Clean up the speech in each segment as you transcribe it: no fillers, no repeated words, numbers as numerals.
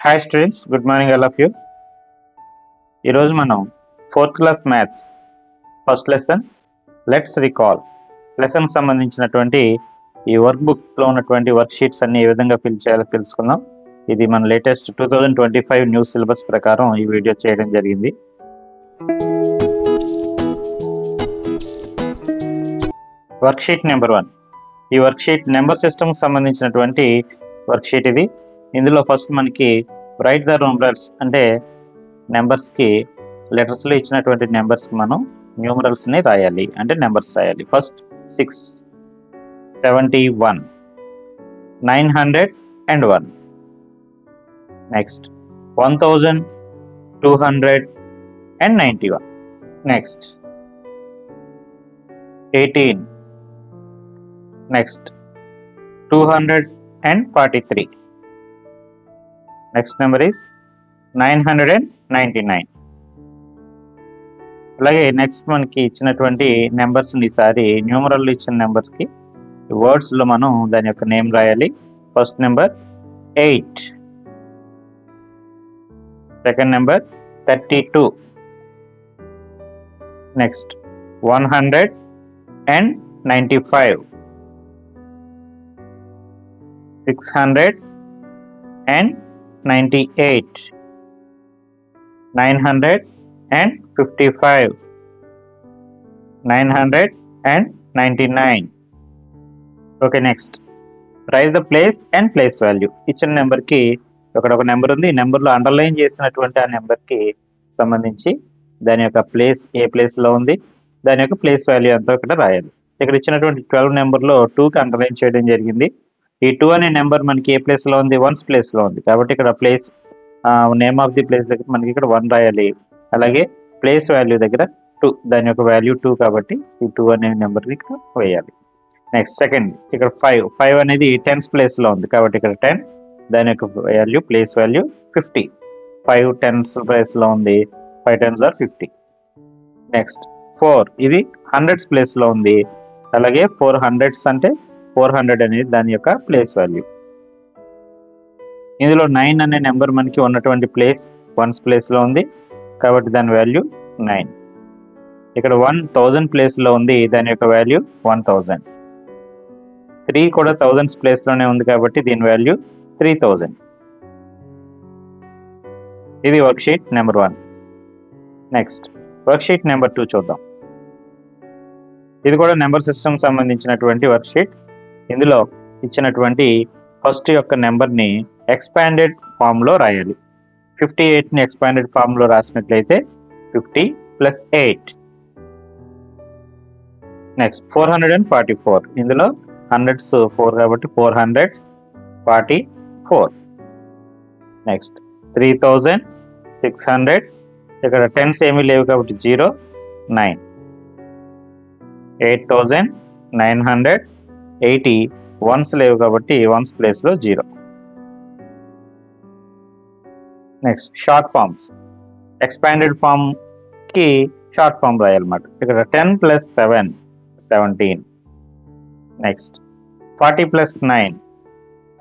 Hi students, good morning all of you. ఈరోజు మనం 4th class maths first lesson let's recall లెసన్కి సంబంధించినటువంటి ఈ వర్క్ బుక్లో ఉన్నటువంటి వర్క్ షీట్స్ అన్ని ఏ విధంగా ఫిల్ చేయాలో తెలుసుకుందాం. ఇది మన లేటెస్ట్ 2025 న్యూ సిలబస్ ప్రకారం ఈ వీడియో చేయడం జరిగింది. Work sheet number 1. ఈ వర్క్ షీట్ నెంబర్ సిస్టమ్కి సంబంధించినటువంటి వర్క్ షీట్ ఇది. ఇందులో ఫస్ట్ మనకి రైట్ ద న్యూమరల్స్ అంటే నెంబర్స్కి లెటర్స్లో ఇచ్చినటువంటి నెంబర్స్కి మనం న్యూమరల్స్ని రాయాలి, అంటే నెంబర్స్ రాయాలి. First 671, 901, next 1291, next 18, next 243, next number is 999. అలాగే నెక్స్ట్ మనకి ఇచ్చినటువంటి నెంబర్స్ని ఈసారి న్యూమరల్ ఇచ్చిన నెంబర్స్కి వర్డ్స్లో మనం దాని యొక్క నేమ్ రాయాలి. First number 8, second number 32, next 195, 698, 955, 999. Okay, next right the place and place value. ఇచ్చిన నెంబర్కి ఇక్కడ ఒక నెంబర్ ఉంది, ఈ నెంబర్లో అండర్లైన్ చేసినటువంటి ఆ నెంబర్కి సంబంధించి దాని యొక్క ప్లేస్ ఏ ప్లేస్లో ఉంది, దాని యొక్క ప్లేస్ వాల్యూ అంతా ఇక్కడ రాయాలి. ఇక్కడ ఇచ్చినటువంటి 12 నెంబర్లో 2కి అండర్లైన్ చేయడం జరిగింది. ఈ 2 అనే నెంబర్ మనకి ఏ ప్లేస్లో ఉంది, 1's ప్లేస్లో ఉంది. కాబట్టి ఇక్కడ place name of the place దగ్గర మనకి ఇక్కడ 1 రాయాలి. అలాగే ప్లేస్ వాల్యూ దగ్గర 2, దాని యొక్క వాల్యూ 2 కాబట్టి ఈ 2 అనే నెంబర్ని ఇక్కడ వేయాలి. నెక్స్ట్ సెకండ్ ఇక్కడ 5 అనేది 10's ప్లేస్లో ఉంది కాబట్టి ఇక్కడ 10, దాని యొక్క వాల్యూ ప్లేస్ వాల్యూ 50. 5 10's ప్లేస్లో ఉంది, 5 10s are 50. నెక్స్ట్ 4 ఇది 100's ప్లేస్లో ఉంది, అలాగే 400s అంటే 400 అనేది దాని యొక్క ప్లేస్ వాల్యూ. ఇందులో 9 అనే నెంబర్ మనకి ఉన్నటువంటి ప్లేస్ 1's ప్లేస్లో ఉంది కాబట్టి దాని వాల్యూ 9. ఇక్కడ 1000 ప్లేస్లో ఉంది, దాని యొక్క వాల్యూ 1000. 3 కూడా 1000's ప్లేస్లోనే ఉంది కాబట్టి దీని వాల్యూ 3000. ఇది work sheet number 1. Next work sheet number 2 చూద్దాం. ఇది కూడా నెంబర్ సిస్టమ్ సంబంధించినటువంటి వర్క్ షీట్. ఇందులో ఇచ్చినటువంటి ఫస్ట్ యొక్క నెంబర్ని ఎక్స్పాండెడ్ ఫామ్లో రాయాలి. 58ని ఎక్స్పాండెడ్ ఫామ్లో రాసినట్లయితే 50 + 8. నెక్స్ట్ 444, ఇందులో 100s 4 కాబట్టి 444. నెక్స్ట్ 3600, ఇక్కడ 10s ఏమీ లేవు కాబట్టి 0, 9. 8980, 1s లేవు కాబట్టి 1's ప్లేస్లో 0. Next short forms. ఎక్స్పాండెడ్ ఫామ్కి షార్ట్ ఫామ్ రాయాలన్నమాట. ఇక్కడ 10 + 7 17. నెక్స్ట్ 40 + 9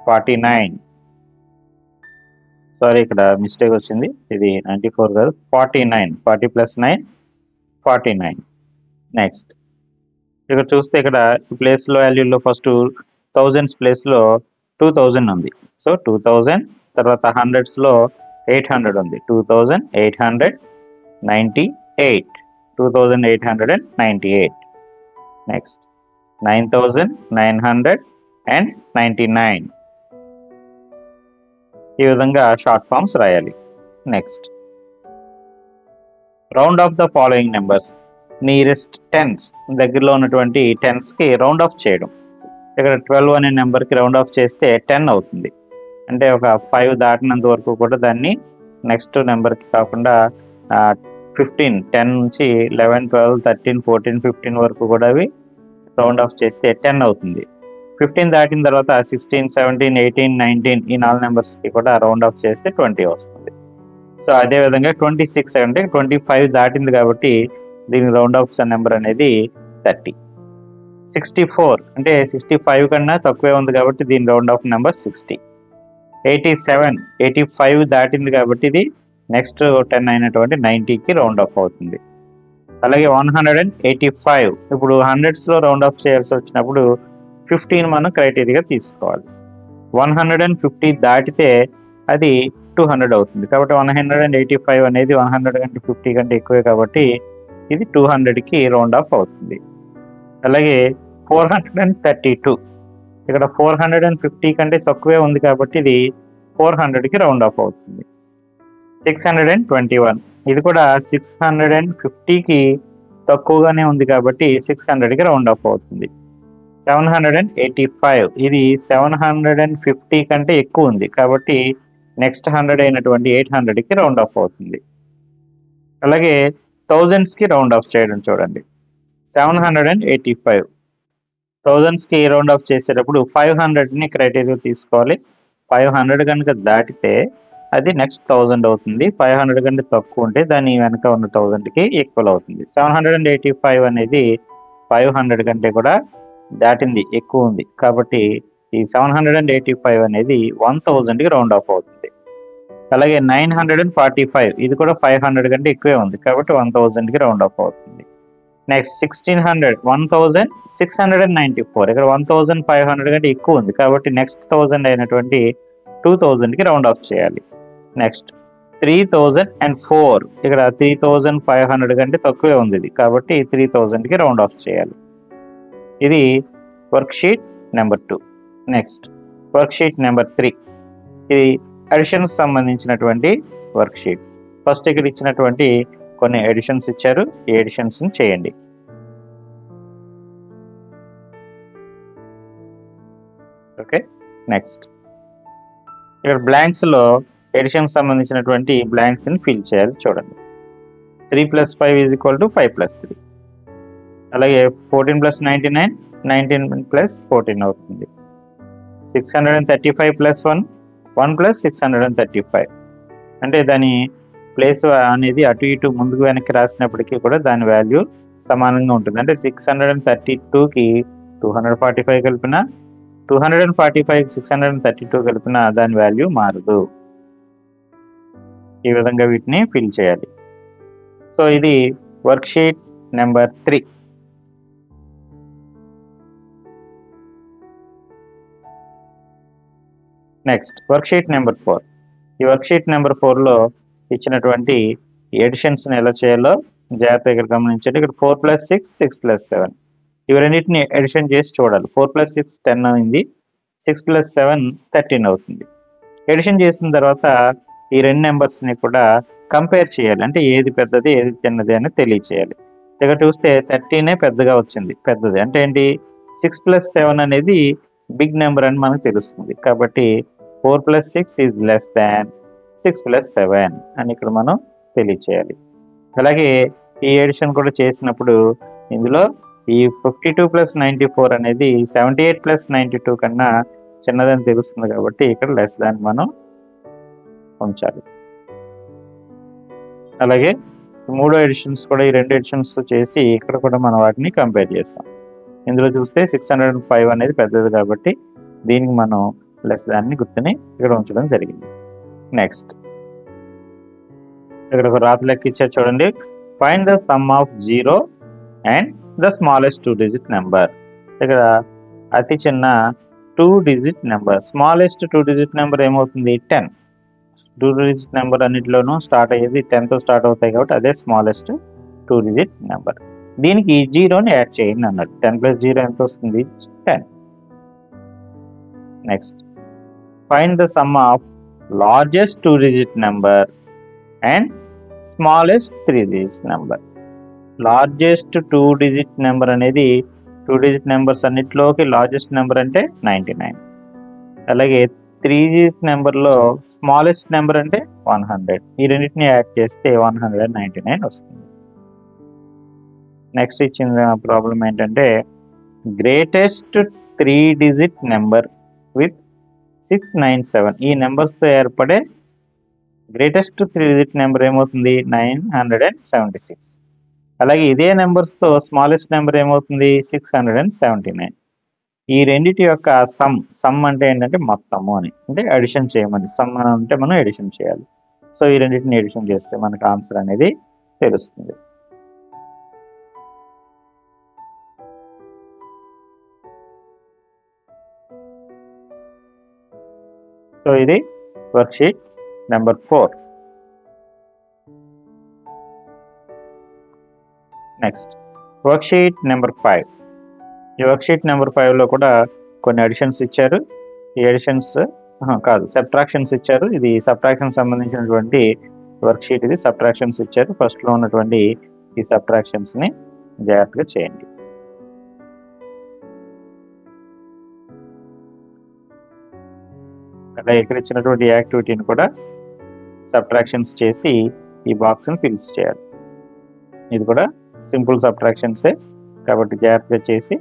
49. సారీ, ఇక్కడ మిస్టేక్ వచ్చింది, ఇది 94 కాదు, 49. 40 + 9 49. నెక్స్ట్ ఇక్కడ చూస్తే ఇక్కడ ప్లేస్లో వాల్యూలో ఫస్ట్ 1000's ప్లేస్లో 2000 ఉంది, సో 2000. తర్వాత 100sలో 800 ఉంది, 2898. 2898. నెక్స్ట్ 9999. ఈ విధంగా షార్ట్ ఫామ్స్ రాయాలి. Next round of the following numbers. Nearest 10s, దగ్గరలో ఉన్నటువంటి 10sకి రౌండ్ ఆఫ్ చేయడం. ఇక్కడ 12 అనే నెంబర్కి రౌండ్ ఆఫ్ చేస్తే 10 అవుతుంది. అంటే ఒక 5 దాటినంత వరకు కూడా దాన్ని నెక్స్ట్ నెంబర్కి కాకుండా 15, 10 నుంచి 11 12 13 14 15 వరకు కూడా అవి రౌండ్ ఆఫ్ చేస్తే 10 అవుతుంది. 15 దాటిన తర్వాత 16 17 18 19 ఈ 4 నెంబర్స్కి కూడా రౌండ్ ఆఫ్ చేస్తే 20 వస్తుంది. సో అదేవిధంగా 26 అంటే 25 దాటింది కాబట్టి దీని రౌండ్ ఆఫ్ నెంబర్ అనేది 30. 64 అంటే 65 కన్నా తక్కువే ఉంది కాబట్టి దీని రౌండ్ ఆఫ్ నెంబర్ 60. 85 దాటింది కాబట్టి ఇది నెక్స్ట్ 10 అయినటువంటి 90కి రౌండ్ ఆఫ్ అవుతుంది. అలాగే 185 ఇప్పుడు హండ్రెడ్స్లో రౌండ్ ఆఫ్ చేయాల్సి వచ్చినప్పుడు 15 మనం క్రైటీరియా తీసుకోవాలి. 150 దాటితే అది 200 అవుతుంది. కాబట్టి 185 అనేది 150 కంటే ఎక్కువే కాబట్టి ఇది 200కి రౌండ్ ఆఫ్ అవుతుంది. అలాగే 432 ఇక్కడ 450 కంటే తక్కువే ఉంది కాబట్టి ఇది 400కి రౌండ్ ఆఫ్ అవుతుంది. 621 ఇది కూడా 650కి తక్కువగానే ఉంది కాబట్టి 600కి రౌండ్ ఆఫ్ అవుతుంది. 785 ఇది 750 కంటే ఎక్కువ ఉంది కాబట్టి నెక్స్ట్ 100 అయినటువంటి 800కి రౌండ్ ఆఫ్ అవుతుంది. అలాగే థౌజండ్స్కి రౌండ్ ఆఫ్ చేయడం చూడండి. 785 థౌజండ్స్కి రౌండ్ ఆఫ్ చేసేటప్పుడు 500ని క్రైటీరియా తీసుకోవాలి. 500 కనుక దాటితే అది నెక్స్ట్ 1000 అవుతుంది. 500 కంటే తక్కువ ఉంటే దాని వెనక ఉన్న 1000కి ఈక్వల్ అవుతుంది. 785 అనేది 500 కంటే కూడా దాటింది, ఎక్కువ ఉంది కాబట్టి ఈ 785 అనేది 1000కి రౌండ్ ఆఫ్ అవుతుంది. అలాగే 945 ఇది కూడా 500 కంటే ఎక్కువే ఉంది కాబట్టి 1000కి రౌండ్ ఆఫ్ అవుతుంది. నెక్స్ట్ 1694 ఇక్కడ 1500 కంటే ఎక్కువ ఉంది కాబట్టి నెక్స్ట్ 1000 అయినటువంటి 2000కి రౌండ్ ఆఫ్ చేయాలి. నెక్స్ట్ 3004 ఇక్కడ 3500 కంటే తక్కువే ఉంది ఇది కాబట్టి 3000కి రౌండ్ ఆఫ్ చేయాలి. ఇది worksheet number 2. Next worksheet number 3 ఇది అడిషన్స్ సంబంధించినటువంటి వర్క్షీట్. ఫస్ట్ ఇక్కడ ఇచ్చినటువంటి కొన్ని ఎడిషన్స్ ఇచ్చారు, ఈ ఎడిషన్స్ చేయండి. ఓకే, నెక్స్ట్ ఇక్కడ బ్లాంక్స్ లో ఎడిషన్ సంబంధించినటువంటి బ్లాంక్స్ ని ఫిల్ చేయాలి. చూడండి 3 + 5 = 5 + 3. అలాగే 14 + 99 19 + 14 అవుతుంది. 635 + 1 1 + 635 అంటే దాని ప్లేస్ అనేది అటు ఇటు ముందుకు వెనక్కి రాసినప్పటికీ కూడా దాని వాల్యూ సమానంగా ఉంటుంది. అంటే 632కి 245 కలిపిన 245కి 632 కలిపిన దాని వాల్యూ మారదు. ఈ విధంగా వీటిని ఫిల్ చేయాలి. సో ఇది worksheet number 3. Next worksheet number 4. ఈ వర్క్షీట్ నెంబర్ 4లో ఇచ్చినటువంటి ఎడిషన్స్ని ఎలా చేయాలో జాగ్రత్తగా గమనించండి. ఇక్కడ 4 + 6 6 + 7 ఇవి రెండింటిని ఎడిషన్ చేసి చూడాలి. 4 + 6 10 అయింది, 6 + 7 13 అవుతుంది. ఎడిషన్ చేసిన తర్వాత ఈ రెండు నెంబర్స్ని కూడా కంపేర్ చేయాలి. అంటే ఏది పెద్దది ఏది చిన్నది అని తెలియచేయాలి. ఇక్కడ చూస్తే 13 పెద్దగా వచ్చింది, పెద్దది. అంటే ఏంటి, 6 + 7 అనేది బిగ్ నెంబర్ అని మనకు తెలుస్తుంది. కాబట్టి 4 + 6 ఈజ్ లెస్ దాన్ 6 + 7 అని ఇక్కడ మనం తెలియచేయాలి. అలాగే ఈ ఎడిషన్ కూడా చేసినప్పుడు ఇందులో ఈ 52 + 94 అనేది 78 + 92 కన్నా చిన్నదని తెలుస్తుంది కాబట్టి ఇక్కడ లెస్ దాన్ మనం ఉంచాలి. అలాగే మూడో ఎడిషన్స్ కూడా ఈ రెండు ఎడిషన్స్ చేసి ఇక్కడ కూడా మనం వాటిని కంపేర్ చేస్తాం. ఇందులో చూస్తే 605 అనేది పెద్దది కాబట్టి దీనికి మనం లెస్ దాన్ని గుర్తుని ఇక్కడ ఉంచడం జరిగింది. నెక్స్ట్ ఇక్కడ ఒక రాత లెక్క ఇచ్చారు చూడండి. Find the sum of 0 and the smallest 2-digit number. ఇక్కడ అతి చిన్న 2-digit number, smallest 2-digit number ఏమవుతుంది 10. 2-digit నెంబర్ అన్నింటిలోనూ స్టార్ట్ అయ్యేది 10తో స్టార్ట్ అవుతాయి కాబట్టి అదే స్మాలెస్ట్ 2-digit నెంబర్. దీనికి 0ని యాడ్ చేయండి అన్నాడు. 10 + 0 ఎంత వస్తుంది 10. Next find the sum of largest 2-digit number and smallest 3-digit number. Largest 2-digit number అనేది 2-digit నెంబర్స్ అన్నిటిలోకి లార్జెస్ట్ నెంబర్ అంటే 99. అలాగే 3-digit నెంబర్లో స్మాలెస్ట్ నెంబర్ అంటే 100. ఈ రెండింటిని యాడ్ చేస్తే 199 వస్తుంది. నెక్స్ట్ ఇచ్చిన ప్రాబ్లం ఏంటంటే గ్రేటెస్ట్ 3-digit నెంబర్ విత్ 697. ఈ నెంబర్స్తో ఏర్పడే గ్రేటెస్ట్ 3-digit నెంబర్ ఏమవుతుంది 976. అలాగే ఇదే నెంబర్స్తో స్మాలెస్ట్ నెంబర్ ఏమవుతుంది 679. ఈ రెండిటి యొక్క సమ్ అంటే ఏంటంటే మొత్తము అని, అంటే అడిషన్ చేయమని. సమ్ అని అంటే మనం ఎడిషన్ చేయాలి. సో ఈ రెండింటిని ఎడిషన్ చేస్తే మనకు ఆన్సర్ అనేది తెలుస్తుంది. సో ఇది worksheet number 4. Next worksheet number 5. ఈ వర్క్షీట్ నెంబర్ 5లో కూడా కొన్ని అడిషన్స్ ఇచ్చారు. ఈ అడిషన్స్ కాదు, సబ్ట్రాక్షన్స్ ఇచ్చారు. ఇది సబ్ట్రాక్షన్ సంబంధించినటువంటి వర్క్షీట్. ఇది సబ్ట్రాక్షన్స్ ఇచ్చారు. ఫస్ట్లో ఉన్నటువంటి ఈ సబ్ట్రాక్షన్స్ని జాగ్రత్తగా చేయండి. అలా ఇక్కడ ఇచ్చినటువంటి యాక్టివిటీని కూడా సబ్ట్రాక్షన్స్ చేసి ఈ బాక్స్ని ఫిల్ చేయాలి. ఇది కూడా సింపుల్ సబ్ట్రాక్షన్సే కాబట్టి జాగ్రత్తగా చేసి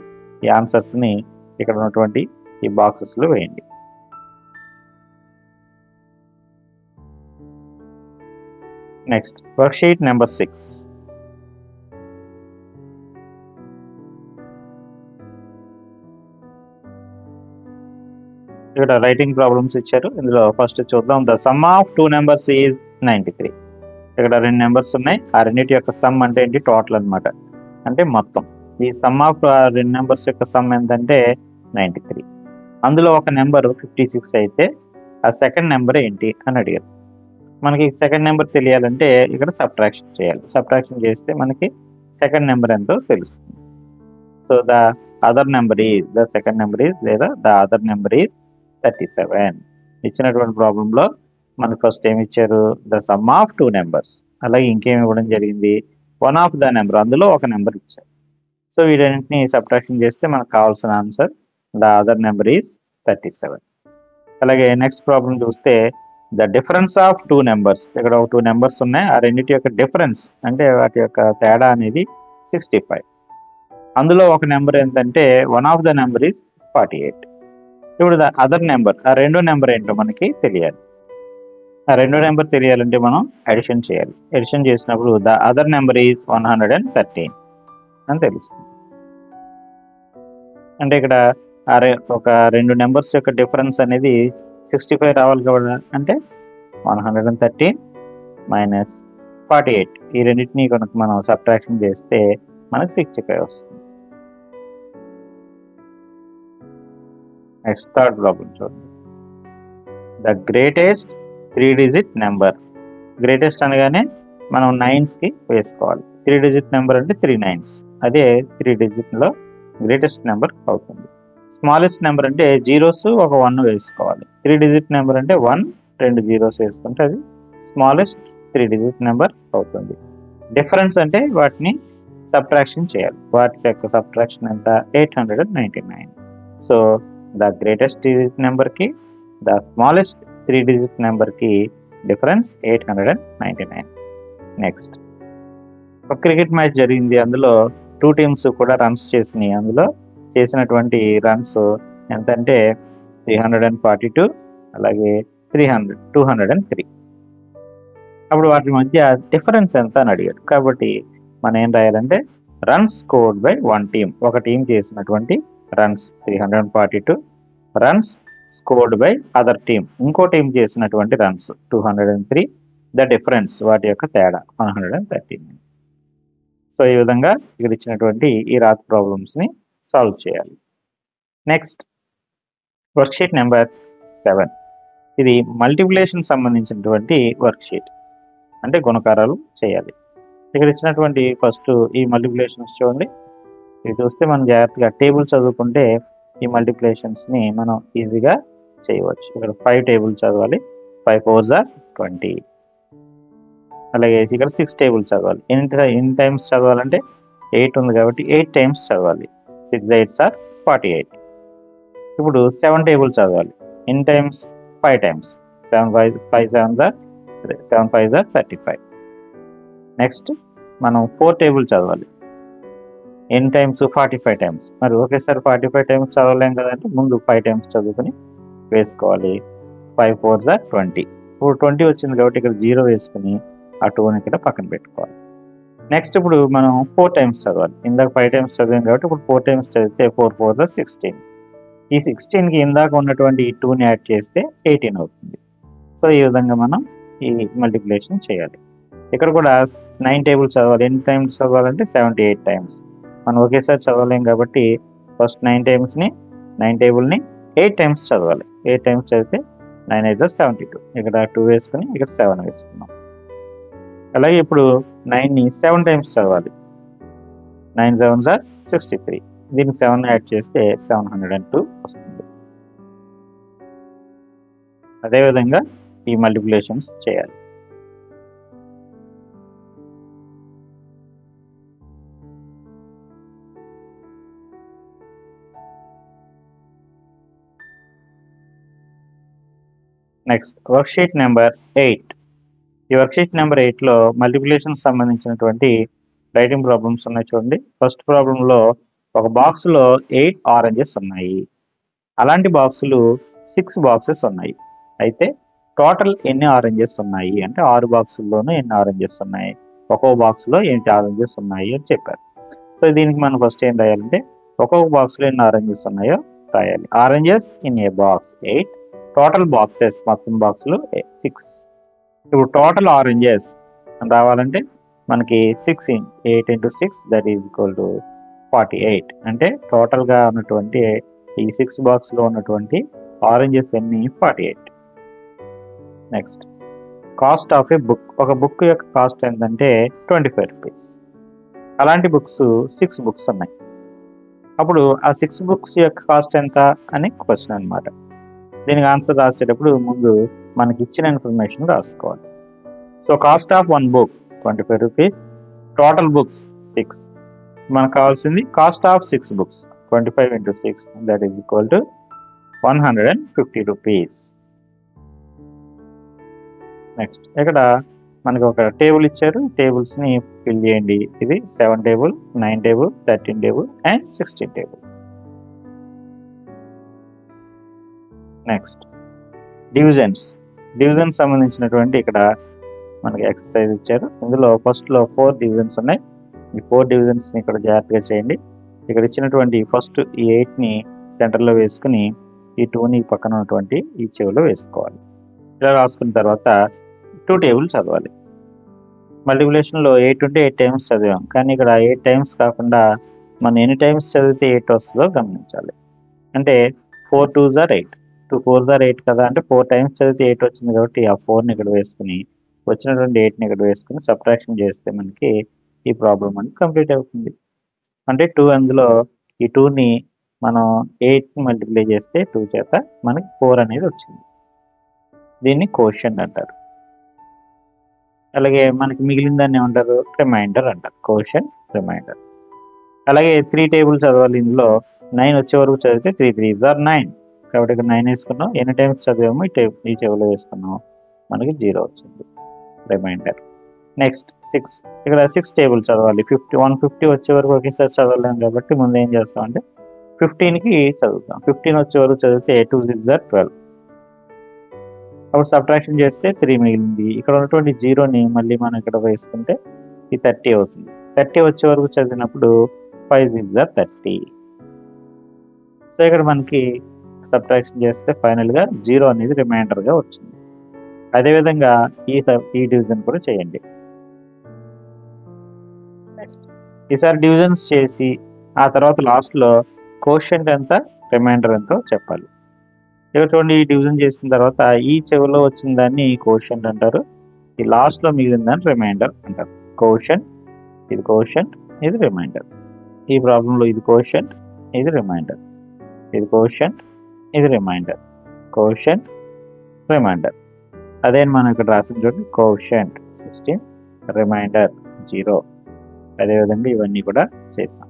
ఈ ఆన్సర్స్ని ఇక్కడ ఉన్నటువంటి ఈ బాక్సెస్లో వేయండి. Next worksheet number 6. ఇక్కడ రైటింగ్ ప్రాబ్లమ్స్ ఇచ్చారు. ఇందులో ఫస్ట్ చూద్దాం. The sum of 2 numbers is 93. ఇక్కడ 2 నెంబర్స్ ఉన్నాయి. ఆ రెండింటి యొక్క సమ్ అంటే ఏంటి? టోటల్ అనమాట, అంటే మొత్తం. ఈ సమ్ ఆఫ్ 2 నెంబర్స్ యొక్క సమ్ ఎంతంటే 93. అందులో ఒక నెంబర్ 56 అయితే ఆ సెకండ్ నెంబర్ ఏంటి అని అడిగారు. మనకి సెకండ్ నెంబర్ తెలియాలంటే ఇక్కడ సబ్ట్రాక్షన్ చేయాలి. సబ్ట్రాక్షన్ చేస్తే మనకి సెకండ్ నెంబర్ ఎంతో తెలుస్తుంది. So the other number is, the second number is లేదా ద అదర్ నెంబర్ ఈజ్ 37. ఇచ్చినటువంటి ప్రాబ్లంలో మనకు ఫస్ట్ ఏమి ఇచ్చారు? The sum of 2 numbers. అలాగే ఇంకేమి ఇవ్వడం జరిగింది? వన్ ఆఫ్ ద నెంబర్, అందులో ఒక నెంబర్ ఇచ్చారు. సో వీటన్నింటినీ సబ్ట్రాక్షన్ చేస్తే మనకు కావాల్సిన answer the other number is 37. అలాగే నెక్స్ట్ ప్రాబ్లం చూస్తే ద డిఫరెన్స్ ఆఫ్ 2 నెంబర్స్. ఇక్కడ ఒక 2 నెంబర్స్ ఉన్నాయి. ఆ రెండింటి యొక్క డిఫరెన్స్ అంటే వాటి యొక్క తేడా అనేది 65. అందులో ఒక నెంబర్ ఏంటంటే one of the number is 48. ఇప్పుడు ద అదర్ నెంబర్, ఆ రెండో నెంబర్ ఏంటో మనకి తెలియాలి. ఆ రెండో నెంబర్ తెలియాలంటే మనం అడిషన్ చేయాలి. అడిషన్ చేసినప్పుడు ద అదర్ నెంబర్ ఈజ్ 113 అని తెలుస్తుంది. అంటే ఇక్కడ ఒక 2 నెంబర్స్ యొక్క డిఫరెన్స్ అనేది 65 రావాలి కదా, అంటే 113 మైనస్ 48. ఈ రెండింటినీ కనుక మనం సబ్ట్రాక్షన్ చేస్తే మనకు 65 వస్తుంది. నెక్స్ట్ థర్డ్ ప్రాబ్లం చూడండి. The greatest 3 digit number. Greatest అనగానే మనం నైన్స్కి వేసుకోవాలి. 3 డిజిట్ నెంబర్ అంటే 3 9s. అదే 3 డిజిట్లో గ్రేటెస్ట్ నెంబర్ అవుతుంది. స్మాలెస్ట్ నెంబర్ అంటే జీరోస్ ఒక 1 వేసుకోవాలి. 3 డిజిట్ నెంబర్ అంటే 1 2 జీరోస్ వేసుకుంటే అది స్మాలెస్ట్ 3 డిజిట్ నెంబర్ అవుతుంది. డిఫరెన్స్ అంటే వాటిని సబ్ట్రాక్షన్ చేయాలి. వాటి యొక్క సబ్ట్రాక్షన్ ఎంత? 899. సో ద గ్రేటెస్ట్ డిజిట్ నెంబర్కి ద స్మాలెస్ట్ 3 డిజిట్ నెంబర్కి డిఫరెన్స్ 899. నెక్స్ట్ ఒక క్రికెట్ మ్యాచ్ జరిగింది. అందులో 2 టీమ్స్ కూడా రన్స్ చేసినాయి. అందులో చేసినటువంటి రన్స్ ఎంతంటే 342, అలాగే 203. అప్పుడు వాటి మధ్య డిఫరెన్స్ ఎంత అని అడిగాడు. కాబట్టి మనం ఏం రాయాలంటే runs scored by one team. ఒక టీం చేసినటువంటి runs 342, runs scored by other team, ఇంకో టీం చేసినటువంటి రన్స్ 203. ద డిఫరెన్స్, వాటి యొక్క తేడా 113. సో ఈ విధంగా ఇక్కడ ఇచ్చినటువంటి ఈ రాత్ ప్రాబ్లమ్స్ని సాల్వ్ చేయాలి. Next worksheet number 7. ఇది మల్టిప్లికేషన్ సంబంధించినటువంటి వర్క్షీట్, అంటే గుణకారాలు చేయాలి. ఇక్కడ ఇచ్చినటువంటి ఫస్ట్ ఈ మల్టిప్లికేషన్స్ చూడండి. ఇది చూస్తే మనం జాగ్రత్తగా టేబుల్ చదువుకుంటే ఈ మల్టిప్లికేషన్స్ని మనం ఈజీగా చేయవచ్చు. ఇక్కడ 5 టేబుల్ చదవాలి. 5 4s are 20. అలాగే ఇక్కడ 6 టేబుల్ చదవాలి. ఎన్ని టైమ్స్ చదవాలంటే 8 ఉంది కాబట్టి 8 టైమ్స్ చదవాలి. 6 8s are 48. ఇప్పుడు 7 టేబుల్ చదవాలి. ఎన్ని times? 5 times. 7 7s are 35. Next మనం 4 టేబుల్ చదవాలి. ఎన్ని టైమ్స్? 45 టైమ్స్. మరి ఒకేసారి 45 టైమ్స్ చదవలేం కదంటే ముందు 5 టైమ్స్ చదువుకొని వేసుకోవాలి. 5 4s are 20. ఇప్పుడు 20 వచ్చింది కాబట్టి ఇక్కడ 0 వేసుకుని ఆ 2ని ఇక్కడ పక్కన పెట్టుకోవాలి. నెక్స్ట్ ఇప్పుడు మనం 4 టైమ్స్ చదవాలి. ఇందాక 5 టైమ్స్ చదివాం కాబట్టి ఇప్పుడు 4 టైమ్స్ చదివితే 4 4s are 16. ఈ 16కి ఇందాక ఉన్నటువంటి ఈ 2ని యాడ్ చేస్తే 18 అవుతుంది. సో ఈ విధంగా మనం ఈ మల్టిప్లికేషన్ చేయాలి. ఇక్కడ కూడా 9 టేబుల్స్ చదవాలి. ఎన్ని టైమ్స్ చదవాలంటే 78 టైమ్స్. మనం ఒకేసారి చదవలేం కాబట్టి ఫస్ట్ 9 టేబుల్ని 8 టైమ్స్ చదవాలి. 8 టైమ్స్ చదివితే 9 8 72. ఇక్కడ 2 వేసుకుని ఇక్కడ 7 వేసుకున్నాం. అలాగే ఇప్పుడు 9ని 7 టైమ్స్ చదవాలి. 9 7 63. దీనికి 7 యాడ్ చేస్తే 702 వస్తుంది. అదేవిధంగా ఈ మల్టిప్లికేషన్స్ చేయాలి. Next worksheet number 8. ఈ వర్క్షీట్ నెంబర్ 8లో మల్టిప్లికేషన్ సంబంధించినటువంటి రైటింగ్ ప్రాబ్లమ్స్ ఉన్నాయి చూడండి. ఫస్ట్ ప్రాబ్లంలో ఒక బాక్స్లో 8 ఆరెంజెస్ ఉన్నాయి. అలాంటి బాక్సులు 6 బాక్సెస్ ఉన్నాయి. అయితే టోటల్ ఎన్ని ఆరెంజెస్ ఉన్నాయి అంటే 6 బాక్సుల్లోనూ ఎన్ని ఆరెంజెస్ ఉన్నాయి, ఒక్కో బాక్స్లో ఎన్ని ఆరెంజెస్ ఉన్నాయి అని చెప్పారు. సో దీనికి మనం ఫస్ట్ ఏం రాయాలంటే ఒక్కొక్క బాక్స్లో ఎన్ని ఆరెంజెస్ ఉన్నాయో రాయాలి. Oranges in a box 8, total boxes మొత్తం బాక్సులు 6. ఇప్పుడు టోటల్ ఆరెంజెస్ రావాలంటే మనకి 8 into 6 that is equal to 48. అంటే టోటల్గా ఉన్నటువంటి ఈ 6 బాక్స్లో ఉన్నటువంటి ఆరెంజెస్ ఎన్ని 48. Next cost of A book. ఒక బుక్ యొక్క కాస్ట్ ఏంటంటే 25 రూపీస్. అలాంటి బుక్స్ 6 బుక్స్ ఉన్నాయి. అప్పుడు ఆ 6 బుక్స్ యొక్క కాస్ట్ ఎంత అని క్వశ్చన్ అనమాట. దీనికి ఆన్సర్ రాసేటప్పుడు ముందు మనకి ఇచ్చిన ఇన్ఫర్మేషన్ రాసుకోవాలి. So cost of 1 book 25 rupees, total books 6. మనకు కావాల్సింది cost of 6 books 25 into 6 that is equal to 150 rupees. Next ఇక్కడ మనకి ఒక టేబుల్ ఇచ్చారు. టేబుల్స్ని ఫిల్ చేయండి. ఇది 7 table, 9 table, 13 table and 16 table. Next divisions. Divisions సంబంధించినటువంటి ఇక్కడ మనకి ఎక్సర్సైజ్ ఇచ్చారు. ఇందులో ఫస్ట్లో 4 డివిజన్స్ ఉన్నాయి. ఈ 4 డివిజన్స్ని ఇక్కడ జాగ్రత్తగా చేయండి. ఇక్కడ ఇచ్చినటువంటి ఫస్ట్ ఈ 8ని సెంటర్లో వేసుకుని ఈ 2ని పక్కన ఉన్నటువంటి ఈ చెవిలో వేసుకోవాలి. ఇలా రాసుకున్న తర్వాత 2 టేబుల్ చదవాలి. మల్టిప్లికేషన్లో 8 ఉంటే 8 టైమ్స్ చదివాం, కానీ ఇక్కడ 8 టైమ్స్ కాకుండా మనం ఎన్ని టైమ్స్ చదివితే 8 వస్తుందో గమనించాలి. అంటే 4 2s are 8, 2 4s are 8 కదా. అంటే 4 టైమ్స్ చదివితే 8 వచ్చింది కాబట్టి ఆ 4ని ఇక్కడ వేసుకుని వచ్చినటువంటి 8ని ఇక్కడ వేసుకుని సబ్ట్రాక్షన్ చేస్తే మనకి ఈ ప్రాబ్లం అనేది కంప్లీట్ అవుతుంది. అంటే 2 అందులో ఈ 2ని మనం 8ని మల్టిప్లై చేస్తే 2 చేత మనకి 4 అనేది వచ్చింది. దీన్ని కోషంట్ అంటారు. అలాగే మనకి మిగిలిన దాన్ని ఏమంటారు రిమైండర్ అంటారు. Quotient, remainder. అలాగే 3 టేబుల్ చదవాలి. ఇందులో 9 వచ్చే వరకు చదివితే 3 3s are 9 కాబట్టి ఇక్కడ 9 వేసుకున్నాం. ఎన్ని టైమ్స్ చదివామో ఈ చెవిలో వేసుకున్నాం, మనకి 0 వచ్చింది, రిమైండర్. నెక్స్ట్ 6. ఇక్కడ 6 టేబుల్ చదవాలి. 150 వచ్చే వరకు ఒకేసారి చదవలేము కాబట్టి ముందు ఏం చేస్తామంటే 15కి చదువుతాం. 15 వచ్చే వరకు చదివితే 2 6s are 12. అప్పుడు సబ్ట్రాక్షన్ చేస్తే 3 మిగిలింది. ఇక్కడ ఉన్నటువంటి 0ని మళ్ళీ మనం ఇక్కడ వేసుకుంటే ఈ 30 అవుతుంది. 30 వచ్చే వరకు చదివినప్పుడు 5 6s are 30. సో ఇక్కడ మనకి సబ్ట్రాక్షన్ చేస్తే ఫైనల్గా 0 అనేది రిమైండర్గా వచ్చింది. అదేవిధంగా ఈ డివిజన్ కూడా చేయండి. నెక్స్ట్ ఈసారి డివిజన్స్ చేసి ఆ తర్వాత లాస్ట్లో కోషంట్ ఎంత, రిమైండర్ ఎంతో చెప్పాలి. ఇక్కడ చూడండి, ఈ డివిజన్ చేసిన తర్వాత ఈ చెవిలో వచ్చిన దాన్ని కోషంట్ అంటారు, ఈ లాస్ట్లో మిగిలిన దాన్ని రిమైండర్ అంటారు. కోషంట్, ఇది కోషంట్, ఇది రిమైండర్. ఈ ప్రాబ్లంలో ఇది కోషంట్, ఇది రిమైండర్, ఇది కోషంట్, ఇది రిమైండర్, కోషంట్, రిమైండర్. అదే మనం ఇక్కడ రాసిన చూడండి, కోషంట్ 16, రిమైండర్ 0. అదేవిధంగా ఇవన్నీ కూడా చేసాం.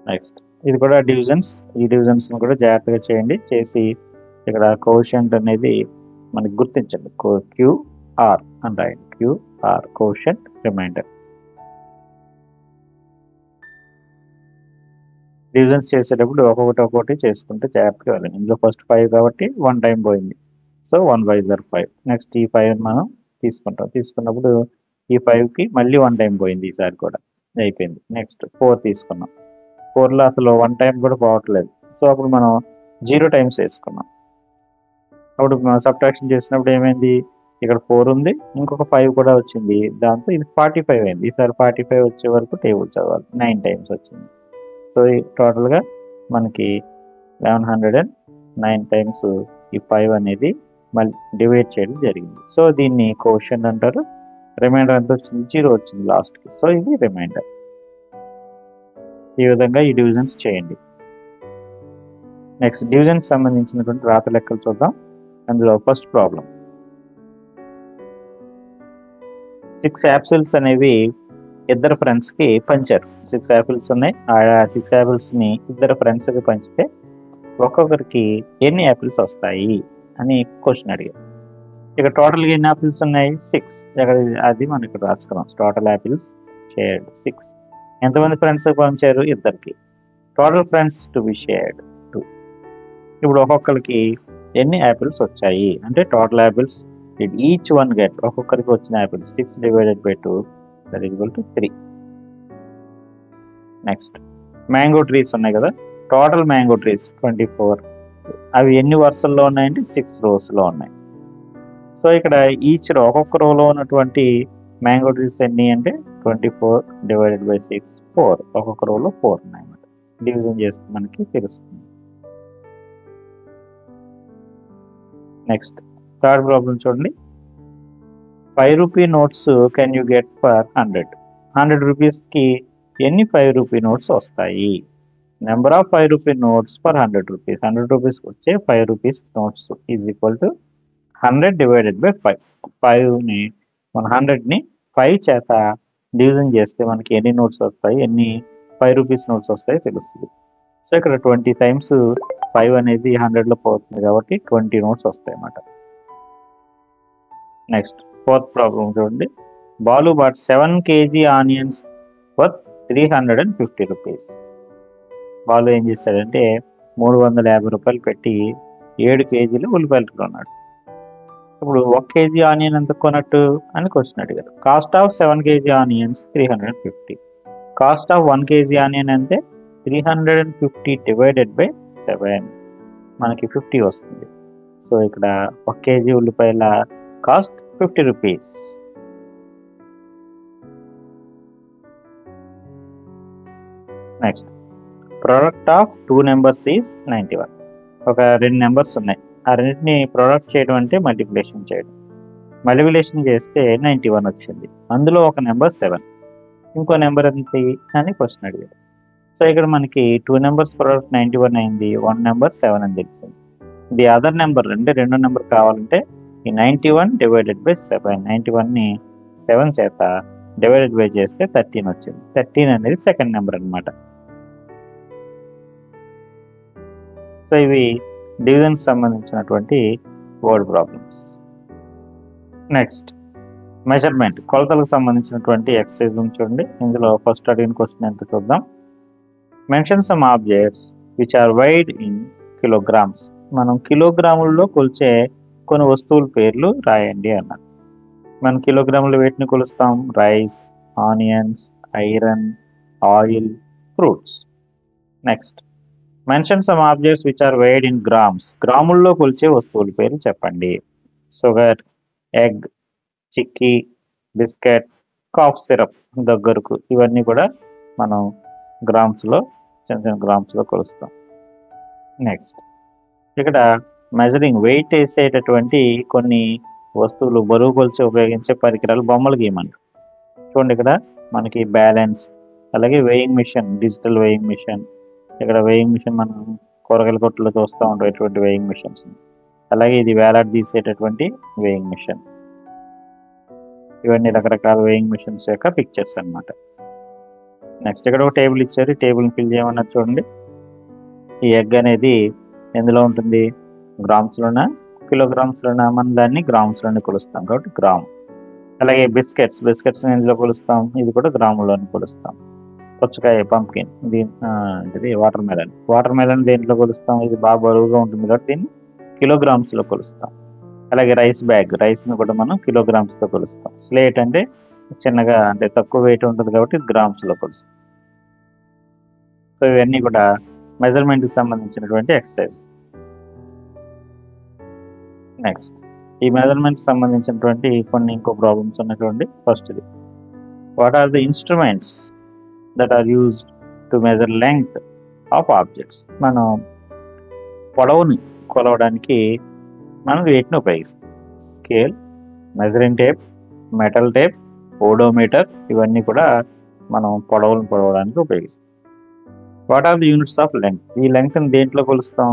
నెక్స్ట్ ఇది కూడా డివిజన్స్. ఈ డివిజన్స్ని కూడా జాగ్రత్తగా చేయండి. చేసి ఇక్కడ కోషంట్ అనేది మనకి గుర్తించండి, QR అని రాయండి. QR, quotient, reminder. డివిజన్స్ చేసేటప్పుడు ఒక్కొక్కటి చేసుకుంటే జాగ్రత్తగా వెళ్ళండి. ఇందులో ఫస్ట్ 5 కాబట్టి 1 టైం పోయింది. So 1 5s are 5. నెక్స్ట్ ఈ 5 మనం తీసుకుంటాం. తీసుకున్నప్పుడు ఈ 5కి మళ్ళీ 1 టైం పోయింది ఈసారి కూడా. అయిపోయింది. నెక్స్ట్ 4 తీసుకున్నాం. 4లో అసలు 1 టైం కూడా పోవట్లేదు. సో అప్పుడు మనం 0 టైమ్స్ వేసుకున్నాం. అప్పుడు మనం సబ్ట్రాక్షన్ చేసినప్పుడు ఏమైంది, ఇక్కడ 4 ఉంది, ఇంకొక 5 కూడా వచ్చింది. దాంతో ఇది 45 అయింది. ఈసారి 45 వచ్చే వరకు టేబుల్ చదవాలి. 9 టైమ్స్ వచ్చింది. సో టోటల్గా మనకి 1109 టైమ్స్ ఈ 5 అనేది మళ్ళీ డివైడ్ చేయడం జరిగింది. సో దీన్ని కోషంట్ అంటారు. రిమైండర్ ఎంత వచ్చింది, 0 వచ్చింది లాస్ట్కి. సో ఇది రిమైండర్. ఈ విధంగా ఈ డివిజన్స్ చేయండి. నెక్స్ట్ డివిజన్స్ సంబంధించినటువంటి రాత లెక్కలు చూద్దాం. అందులో ఫస్ట్ ప్రాబ్లం, 6 యాపిల్స్ అనేవి ఇద్దరు ఫ్రెండ్స్కి పంచారు. 6 యాపిల్స్ ఉన్నాయి. ఆ 6 యాపిల్స్ని ఇద్దరు ఫ్రెండ్స్కి పంచితే ఒక్కొక్కరికి ఎన్ని యాపిల్స్ వస్తాయి అని క్వశ్చన్ అడిగారు. ఇక టోటల్గా ఎన్ని యాపిల్స్ ఉన్నాయి, 6. ఇక్కడ అది మనం ఇక్కడ రాసుకున్నాం. Total apples shared 6. ఎంతమంది ఫ్రెండ్స్ పంచారు, ఇద్దరికి. Total friends to be shared 2. ఇప్పుడు ఒక్కొక్కరికి ఎన్ని యాపిల్స్ వచ్చాయి అంటే total apples each one get, ఒక్కొక్కరికి వచ్చిన apples 6 divided by 2 that is equal to 3. Next mango trees ఉన్నాయి కదా, టోటల్ మ్యాంగో ట్రీస్ 24. అవి ఎన్ని వరుసల్లో ఉన్నాయంటే 6 రోస్లో ఉన్నాయి. సో ఇక్కడ ఈచ్ రో, ఒక్కొక్క రోలో ఉన్నటువంటి మ్యాంగో ట్రీస్ ఎన్ని అంటే 24 డివైడెడ్ బై 6 4. ఒక్కొక్క రోలో 4 ఉన్నాయన్నమాట. డివిజన్ చేస్తే మనకి తెలుస్తుంది. నెక్స్ట్ థర్డ్ ప్రాబ్లం చూడండి. 5 rupee notes can you get for 100. 100 రూపీస్కి ఎన్ని 5 రూపీ నోట్స్ వస్తాయి. Number of 5 rupee notes for 100 rupees. 100 రూపీస్కి వచ్చే 5 rupees notes is equal to 100 divided by 5. 5ని మన 100ని 5 చేత డివిజన్ చేస్తే మనకి ఎన్ని నోట్స్ వస్తాయి, ఎన్ని 5 రూపీస్ నోట్స్ వస్తాయో తెలుస్తుంది. సో ఇక్కడ 20 టైమ్స్ 5 అనేది 100లో పోతుంది కాబట్టి 20 నోట్స్ వస్తాయి అన్నమాట. నెక్స్ట్ ఫోర్త్ ప్రాబ్లం చూడండి. Balu bought 7 kg onions worth 350 rupees. Balu ఏం చేశాడంటే 350 రూపాయలు పెట్టి 7 కేజీలు ఉల్లిపాయలు కొన్నాడు. ఇప్పుడు 1 kg ఆనియన్ ఎంత కొన్నట్టు అని క్వశ్చన్ అడిగారు. Cost of 7 kg onions 350. Cost of 1 kg onion అంటే 350 డివైడెడ్ బై 7, మనకి 50 వస్తుంది. సో ఇక్కడ 1 kg ఉల్లిపాయల cost 50 rupees. Next product of 2 numbers is 91. ఒక 2 నెంబర్స్ ఉన్నాయి. ఆ రెండింటిని ప్రోడక్ట్ చేయడం అంటే మల్టిప్లికేషన్ చేయడం. మల్టిప్లికేషన్ చేస్తే 91 వచ్చింది. అందులో ఒక నెంబర్ 7, ఇంకో నెంబర్ ఎంత అని క్వశ్చన్ అడిగారు. సో ఇక్కడ మనకి 2 నెంబర్స్ ప్రోడక్ట్ 91 అయింది, 1 నెంబర్ 7 అని తెలిసింది. ది అదర్ నెంబర్ అంటే రెండో నెంబర్ కావాలంటే ఈ 91 డివైడెడ్ బై 7. 91ని 7 చేత డివైడెడ్ బై చేస్తే 13 వచ్చింది. 13 అనేది సెకండ్ నెంబర్ అనమాట. సో ఇవి డివిజన్ సంబంధించినటువంటి వర్డ్ ప్రాబ్లమ్స్. నెక్స్ట్ మెజర్మెంట్, కొలతలకు సంబంధించినటువంటి ఎక్సర్సైజ్ చూడండి. ఇందులో ఫస్ట్ అడిగిన క్వశ్చన్ ఎంత చూద్దాం. Mention some objects which are weighed in kilograms. మనం కిలోగ్రాముల్లో కొలిచే కొన్ని వస్తువుల పేర్లు రాయండి అన్నారు. మనం కిలోగ్రాములు వేటిని కొలుస్తాం, rice, onions, iron, oil, fruits. Next mention some objects which are weighed in grams. గ్రాముల్లో కొలిచే వస్తువుల పేర్లు చెప్పండి. Sugar, egg, chikki, biscuit, cough syrup, దగ్గరకు, ఇవన్నీ కూడా మనం గ్రామ్స్లో, చిన్న చిన్న గ్రామ్స్లో కొలుస్తాం. నెక్స్ట్ ఇక్కడ మెజరింగ్, వెయిట్ వేసేటటువంటి కొన్ని వస్తువులు, బరువు కొలిచి ఉపయోగించే పరికరాలు బొమ్మలు గీయమంటారు. చూడండి ఇక్కడ మనకి బ్యాలెన్స్, అలాగే weighing machine, digital weighing machine. ఇక్కడ వెయింగ్ మిషన్ మనం కూరగాయల కొట్టులో చూస్తూ ఉంటాం ఇటువంటి వెయింగ్ మిషన్స్. అలాగే ఇది వేలాడి తీసేటటువంటి వెయింగ్ మిషన్. ఇవన్నీ రకరకాల వెయింగ్ మిషన్స్ యొక్క పిక్చర్స్ అన్నమాట. నెక్స్ట్ ఇక్కడ ఒక టేబుల్ ఇచ్చారు, ఈ టేబుల్ని ఫిల్ చేయమన్నారు. చూడండి ఈ ఎగ్ అనేది ఎందులో ఉంటుంది, గ్రామ్స్లోనా కిలోగ్రామ్స్లోనా, మనం దాన్ని గ్రామ్స్లోనే కొలుస్తాం కాబట్టి గ్రామ్. అలాగే బిస్కెట్స్ ఎందులో కొలుస్తాం, ఇది కూడా గ్రాములోనే కొలుస్తాం. పుచ్చకాయ, పంప్కిన్, ఇది వాటర్ మెలన్ దేంట్లో కొలుస్తాం, ఇది బాగా బరువుగా ఉంటుంది కాబట్టి దీన్ని కిలోగ్రామ్స్లో కొలుస్తాం. అలాగే రైస్ బ్యాగ్, రైస్ని కూడా మనం కిలోగ్రామ్స్తో కొలుస్తాం. స్లేట్ అంటే చిన్నగా అంటే తక్కువ వెయిట్ ఉంటుంది కాబట్టి గ్రామ్స్లో కొలుస్తాం. సో ఇవన్నీ కూడా మెజర్మెంట్కి సంబంధించినటువంటి ఎక్సర్సైజ్. నెక్స్ట్ ఈ మెజర్మెంట్కి సంబంధించినటువంటి ఇంకో ప్రాబ్లమ్స్ ఉన్నటువంటి ఫస్ట్ది, what are the instruments that are used to measure length of objects. మనం పొడవుని కొలవడానికి మనం వీటిని ఉపయోగిస్తాం. Scale, measuring tape, metal tape, odometer, ఇవన్నీ కూడా మనం పొడవులను కొలవడానికి ఉపయోగిస్తాం. What are the units of length. ఈ లెంగ్త్ని దేంట్లో కొలుస్తాం,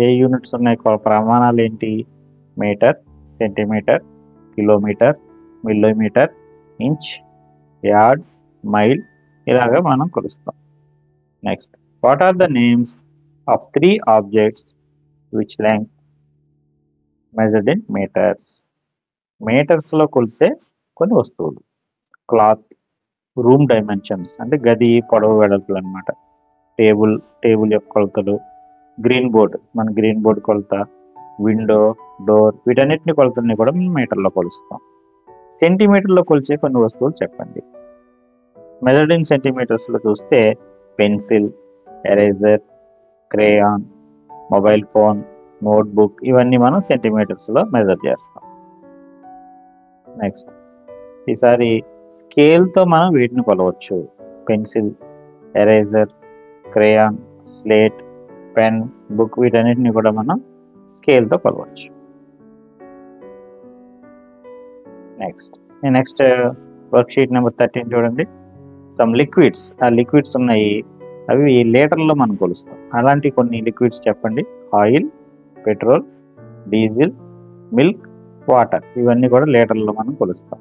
ఏ యూనిట్స్ ఉన్నాయి, ప్రమాణాలు ఏంటి, metre, centimetre, kilometre, millimetre, inch, yard, mile, ఇలాగా మనం కొలుస్తాం. Next, what are the names of 3 objects which length measured in metres. మీటర్స్లో కొలిసే కొన్ని వస్తువులు. క్లాత్, రూమ్ డైమెన్షన్స్ అంటే గది పొడవు వెడల్పులు అనమాట. టేబుల్ యొక్క కొలతలు, గ్రీన్ బోర్డ్ కొలత, విండో, డోర్, వీటన్నిటిని కొలతల్ని కూడా మనం మీటర్లో కొలుస్తాం. సెంటీమీటర్లో కొలిచే కొన్ని వస్తువులు చెప్పండి. మెజర్డ్ ఇన్ సెంటీమీటర్స్లో చూస్తే pencil, eraser, crayon, mobile phone, notebook, ఇవన్నీ మనం సెంటీమీటర్స్లో మెజర్ చేస్తాం. నెక్స్ట్, ఈసారి స్కేల్తో మనం వీటిని కొలవచ్చు. Pencil, eraser, crayon, slate, pen, book, వీటన్నిటిని కూడా మనం స్కేల్తో కొలవచ్చు. నెక్స్ట్ వర్క్షీట్ నెంబర్ 13 చూడండి. సమ్ లిక్విడ్స్, ఆ లిక్విడ్స్ ఉన్నాయి, అవి లీటర్లో మనం కొలుస్తాం. అలాంటి కొన్ని లిక్విడ్స్ చెప్పండి. Oil, petrol, diesel, milk, water, ఇవన్నీ కూడా లీటర్లో మనం కొలుస్తాం.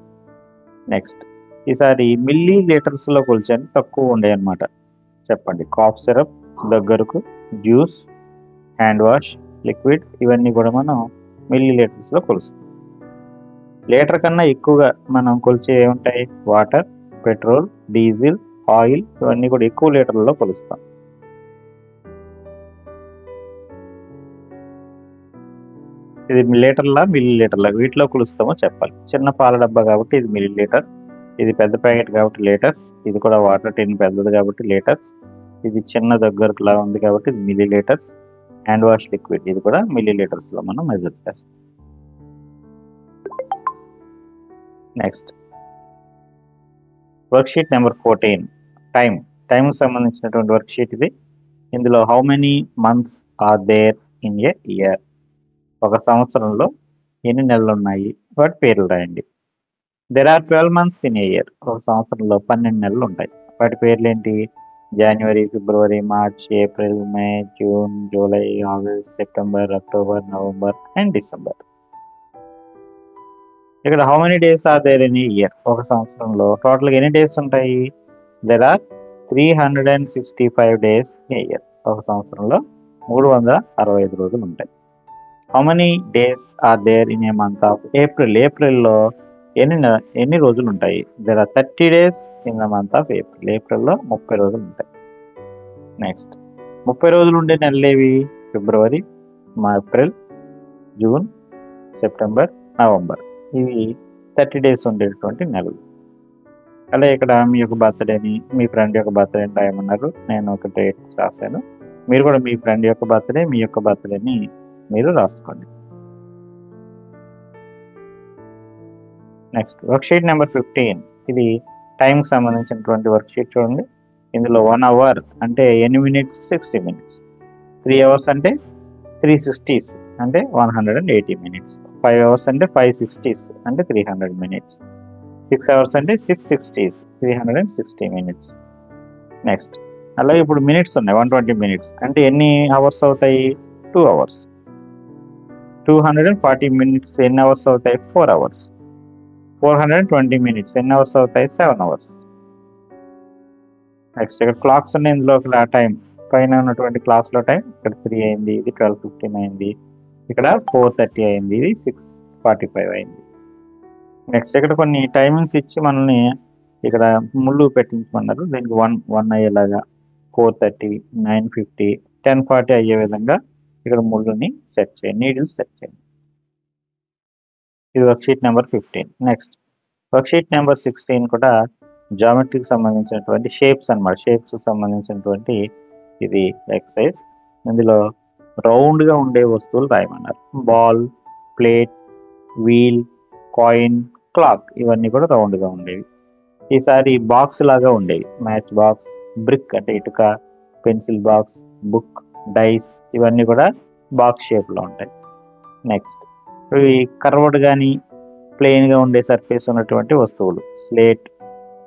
నెక్స్ట్, ఈసారి మిల్లీ లీటర్స్లో కొలిచేది తక్కువ ఉండే అనమాట. చెప్పండి. కాఫ్ సిరప్, దగ్గరకు, జ్యూస్, హ్యాండ్ వాష్, లిక్విడ్, ఇవన్నీ కూడా మనం మిల్లీ లీటర్స్లో కొలుస్తాం. లీటర్ కన్నా ఎక్కువగా మనం కొలిచే ఏముంటాయి, వాటర్, పెట్రోల్, డీజిల్, ఆయిల్, ఇవన్నీ కూడా ఎక్కువ లీటర్లలో కొలుస్తాం. ఇది లీటర్లా మిల్లీ లీటర్లా, వీటిలో కొలుస్తామో చెప్పాలి. చిన్న పాల డబ్బా కాబట్టి ఇది మిల్లీ లీటర్, ఇది పెద్ద ప్యాకెట్ కాబట్టి లీటర్స్, ఇది కూడా వాటర్ టిన్ పెద్దది కాబట్టి లీటర్స్, ఇది చిన్న దగ్గరకులా ఉంది కాబట్టి ఇది milli litres, hand wash liquid, ఇది కూడా మిల్లీ లీటర్స్లో మనం మెజర్ చేస్తాం. నెక్స్ట్, వర్క్షీట్ నెంబర్ 14, టైంకి సంబంధించినటువంటి వర్క్షీట్ ఇది. ఇందులో how many months are there in a year. ఒక సంవత్సరంలో ఎన్ని నెలలు ఉన్నాయి, వాటి పేర్లు రాయండి. There are 12 months in a year. ఒక సంవత్సరంలో 12 నెలలు ఉంటాయి. వాటి పేర్లు ఏంటి, January, February, March, April, May, June, July, August, September, October, November and December. ఇక్కడ how many days are there in a year. ఒక సంవత్సరంలో టోటల్గా ఎన్ని డేస్ ఉంటాయి, there are 365 days in a year. ఒక సంవత్సరంలో 365 రోజులు ఉంటాయి. How many days are there in a month of April. ఏప్రిల్లో ఎన్ని రోజులు ఉంటాయి, there are 30 days in the month of April. ఏప్రిల్లో 30 రోజులు ఉంటాయి. నెక్స్ట్, 30 రోజులు ఉండే నెలలేవి, ఫిబ్రవరి, ఏప్రిల్, జూన్, సెప్టెంబర్, నవంబర్, ఇవి 30 days ఉండేటువంటి నెలలు. అలా ఇక్కడ మీ యొక్క బర్త్డేని, మీ ఫ్రెండ్ యొక్క బర్త్డేని రాయమన్నారు, నేను ఒక డేట్ రాశాను. మీరు కూడా మీ ఫ్రెండ్ యొక్క బర్త్డే, మీ యొక్క బర్త్డేని మీరు రాసుకోండి. నెక్స్ట్, వర్క్షీట్ నెంబర్ 15, ఇది టైంకి సంబంధించినటువంటి వర్క్షీట్ చూడండి. ఇందులో 1 hour అంటే ఎన్ని మినిట్స్, 60 minutes. 3 hours అంటే 360s అంటే 180 minutes. 5 hours అంటే 560s అంటే 300 minutes. 6 hours అంటే 660s 360 minutes. నెక్స్ట్, అలాగే ఇప్పుడు మినిట్స్ ఉన్నాయి, 120 minutes అంటే ఎన్ని అవర్స్ అవుతాయి, 2 hours. 240 minutes ఎన్ని అవర్స్ అవుతాయి, 4 hours. 420 minutes ఎన్ని అవర్స్ అవుతాయి, 7 hours. నెక్స్ట్, ఇక్కడ క్లాక్స్ ఉన్నాయి, ఇందులో టైం పైన ఉన్నటువంటి క్లాస్లో టైం ఇక్కడ 3 అయింది, ఇది 12:15 అయింది, ఇక్కడ 4:30 అయింది, ఇది 6:45 అయింది. నెక్స్ట్, ఇక్కడ కొన్ని టైమింగ్స్ ఇచ్చి మనల్ని ఇక్కడ ముళ్ళు పెట్టించమన్నారు. దీనికి 1 అయ్యేలాగా 4:30, 9:50, 10:40 అయ్యే విధంగా ఇక్కడ ముళ్ళుని నీడిల్స్ సెట్ చేయండి. ఇది worksheet number 15. Next, worksheet number 16 కూడా జామెట్రీకి సంబంధించినటువంటి షేప్స్ అన్నమాట. షేప్స్ సంబంధించినటువంటి ఇది ఎక్సర్సైజ్. ఇందులో రౌండ్గా ఉండే వస్తువులు రాయమన్నారు. Ball, plate, wheel, coin, clock ఇవన్నీ కూడా రౌండ్గా ఉండేవి. ఈసారి బాక్స్ లాగా ఉండేవి. మ్యాచ్ బాక్స్, బ్రిక్ అంటే ఇటుక, పెన్సిల్ బాక్స్, బుక్, డైస్ ఇవన్నీ కూడా బాక్స్ షేప్లో ఉంటాయి. నెక్స్ట్ ఇవి కర్వ్డ్ కానీ ప్లెయిన్గా ఉండే సర్ఫేస్ ఉన్నటువంటి వస్తువులు. స్లేట్,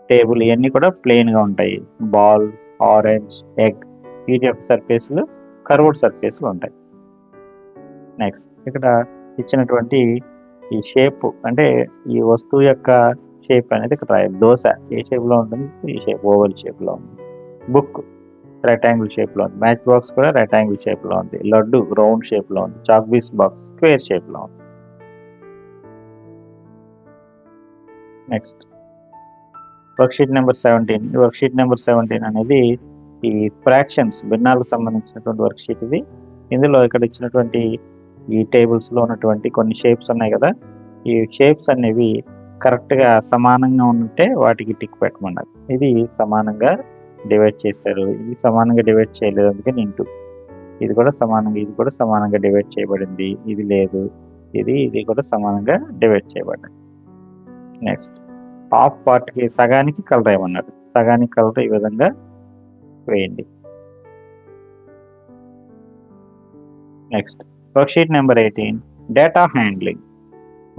టేబుల్ ఇవన్నీ కూడా ప్లెయిన్గా ఉంటాయి. బాల్, ఆరెంజ్, ఎగ్ వీటి యొక్క సర్ఫేస్లు కర్వ్డ్ సర్ఫేస్లు ఉంటాయి. నెక్స్ట్ ఇక్కడ ఇచ్చినటువంటి ఈ షేప్ అంటే ఈ వస్తువు యొక్క షేప్ అనేది ఇక్కడ రాయాలి. దోశ ఏ షేప్లో ఉంటుంది? ఈ షేప్ ఓవల్ షేప్లో ఉంది. బుక్ రెక్టాంగిల్ షేప్లో ఉంది. మ్యాచ్ బాక్స్ కూడా రెక్టాంగిల్ షేప్లో ఉంది. లడ్డు రౌండ్ షేప్లో ఉంది. చాక్ పీస్ బాక్స్ స్క్వేర్ షేప్లో ఉంది. Next worksheet number 17. Worksheet number 17 అనేది ఈ ఫ్రాక్షన్స్ భిన్నాలకు సంబంధించినటువంటి వర్క్షీట్ ఇది. ఇందులో ఇక్కడ ఇచ్చినటువంటి ఈ టేబుల్స్లో ఉన్నటువంటి కొన్ని షేప్స్ ఉన్నాయి కదా, ఈ షేప్స్ అనేవి కరెక్ట్గా సమానంగా ఉంటే వాటికి టిక్ పెట్టమన్నారు. ఇది సమానంగా డివైడ్ చేశారు, ఇది సమానంగా డివైడ్ చేయలేదు అందుకని ఇంటూ. ఇది కూడా సమానంగా డివైడ్ చేయబడింది, ఇది లేదు, ఇది కూడా సమానంగా డివైడ్ చేయబడింది. నెక్స్ట్ హాఫ్ పార్ట్కి సగానికి కలర్ వేయమన్నాడు. సగానికి కలర్ ఈ విధంగా వేయండి. Next worksheet number 18 data handling.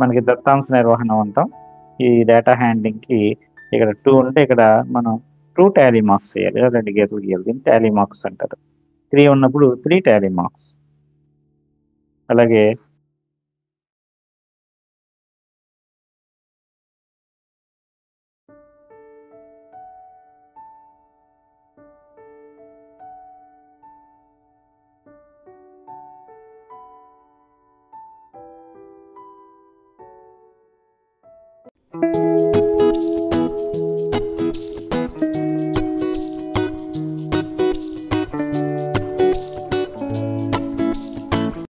మనకి దత్తాంశ నిర్వహణ అంటాం. ఈ డేటా హ్యాండ్లింగ్కి ఇక్కడ 2 ఉంటే ఇక్కడ మనం 2 టాలీ మార్క్స్ వేయాలి, 2 గీతలు గీయాలి. దీన్ని టాలీ మార్క్స్ అంటారు. 3 ఉన్నప్పుడు 3 టాలీ మార్క్స్. అలాగే